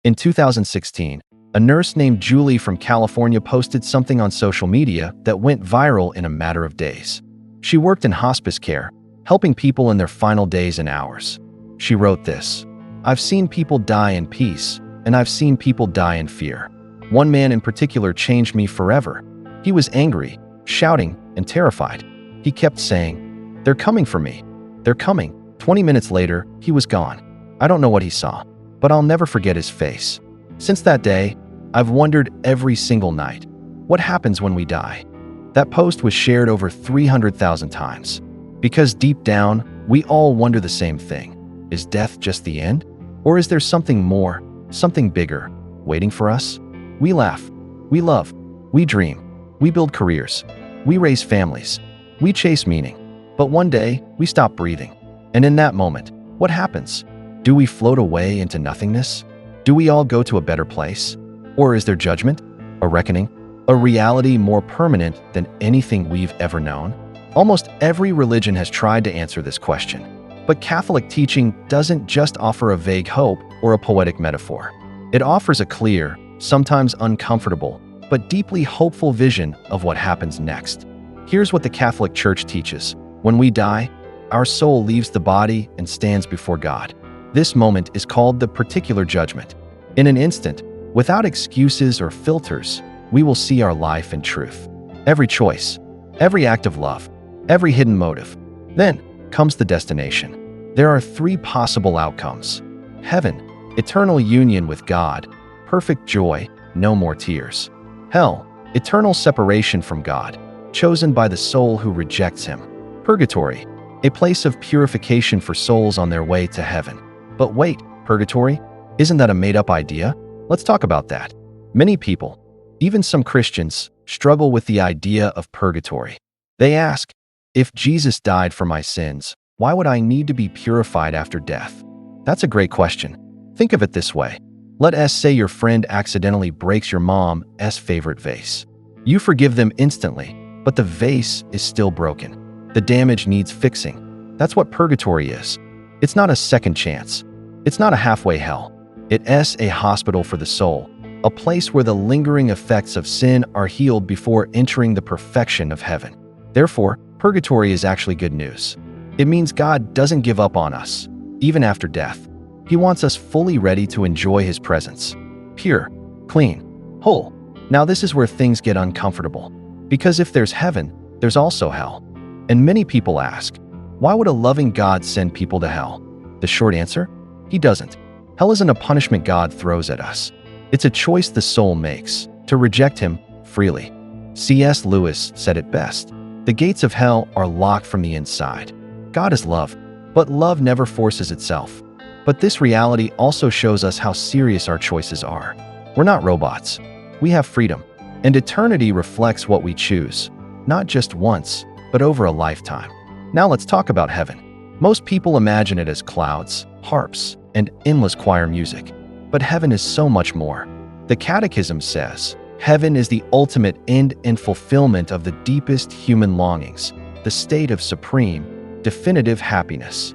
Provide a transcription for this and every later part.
In 2016, a nurse named Julie from California posted something on social media that went viral in a matter of days. She worked in hospice care, helping people in their final days and hours. She wrote this: "I've seen people die in peace, and I've seen people die in fear. One man in particular changed me forever. He was angry, shouting, and terrified. He kept saying, 'They're coming for me. They're coming.' 20 minutes later, he was gone. I don't know what he saw, but I'll never forget his face. Since that day, I've wondered every single night, what happens when we die?" That post was shared over 300,000 times. Because deep down, we all wonder the same thing. Is death just the end? Or is there something more, something bigger, waiting for us? We laugh, we love, we dream, we build careers, we raise families, we chase meaning. But one day, we stop breathing. And in that moment, what happens? Do we float away into nothingness? Do we all go to a better place? Or is there judgment, a reckoning, a reality more permanent than anything we've ever known? Almost every religion has tried to answer this question. But Catholic teaching doesn't just offer a vague hope or a poetic metaphor. It offers a clear, sometimes uncomfortable, but deeply hopeful vision of what happens next. Here's what the Catholic Church teaches. When we die, our soul leaves the body and stands before God. This moment is called the particular judgment. In an instant, without excuses or filters, we will see our life in truth. Every choice, every act of love, every hidden motive. Then comes the destination. There are three possible outcomes: heaven, eternal union with God, perfect joy, no more tears; hell, eternal separation from God, chosen by the soul who rejects Him; purgatory, a place of purification for souls on their way to heaven. But wait, purgatory? Isn't that a made-up idea? Let's talk about that. Many people, even some Christians, struggle with the idea of purgatory. They ask, if Jesus died for my sins, why would I need to be purified after death? That's a great question. Think of it this way. Let's say your friend accidentally breaks your mom's favorite vase. You forgive them instantly, but the vase is still broken. The damage needs fixing. That's what purgatory is. It's not a second chance. It's not a halfway hell. It's a hospital for the soul, a place where the lingering effects of sin are healed before entering the perfection of heaven. Therefore, purgatory is actually good news. It means God doesn't give up on us, even after death. He wants us fully ready to enjoy His presence. Pure, clean, whole. Now this is where things get uncomfortable. Because if there's heaven, there's also hell. And many people ask, why would a loving God send people to hell? The short answer? He doesn't. Hell isn't a punishment God throws at us. It's a choice the soul makes, to reject Him freely. C.S. Lewis said it best. The gates of hell are locked from the inside. God is love, but love never forces itself. But this reality also shows us how serious our choices are. We're not robots. We have freedom, and eternity reflects what we choose, not just once, but over a lifetime. Now let's talk about heaven. Most people imagine it as clouds, harps, and endless choir music. But heaven is so much more. The Catechism says, heaven is the ultimate end and fulfillment of the deepest human longings, the state of supreme, definitive happiness.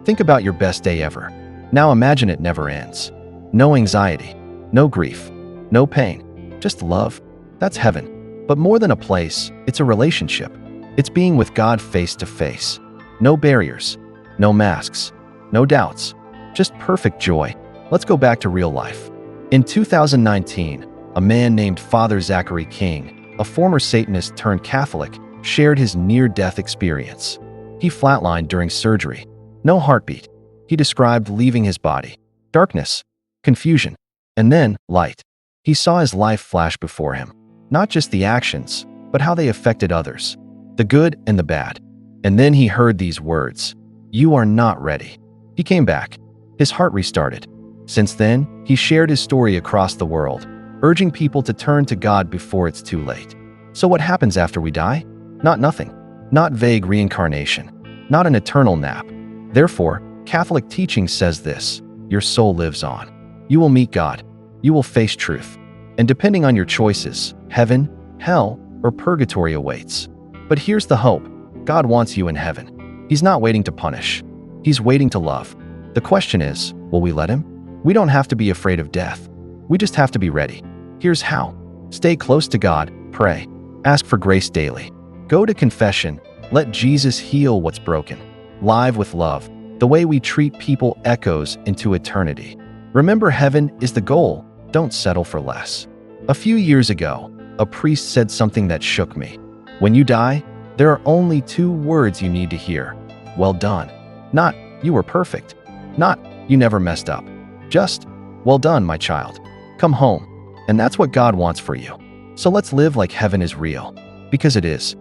Think about your best day ever. Now imagine it never ends. No anxiety, no grief, no pain, just love. That's heaven. But more than a place, it's a relationship. It's being with God face to face. No barriers, no masks, no doubts, just perfect joy. Let's go back to real life. In 2019, a man named Father Zachary King, a former Satanist turned Catholic, shared his near-death experience. He flatlined during surgery. No heartbeat. He described leaving his body. Darkness, confusion, and then light. He saw his life flash before him. Not just the actions, but how they affected others. The good and the bad. And then he heard these words, "You are not ready." He came back. His heart restarted. Since then, he shared his story across the world, urging people to turn to God before it's too late. So what happens after we die? Not nothing. Not vague reincarnation. Not an eternal nap. Therefore, Catholic teaching says this: your soul lives on. You will meet God. You will face truth. And depending on your choices, heaven, hell, or purgatory awaits. But here's the hope. God wants you in heaven. He's not waiting to punish. He's waiting to love. The question is, will we let Him? We don't have to be afraid of death. We just have to be ready. Here's how. Stay close to God, pray, ask for grace daily. Go to confession, let Jesus heal what's broken. Live with love, the way we treat people echoes into eternity. Remember, heaven is the goal, don't settle for less. A few years ago, a priest said something that shook me. When you die, there are only two words you need to hear. Well done. Not, you were perfect. Not, you never messed up. Just, well done, my child. Come home. And that's what God wants for you. So let's live like heaven is real. Because it is.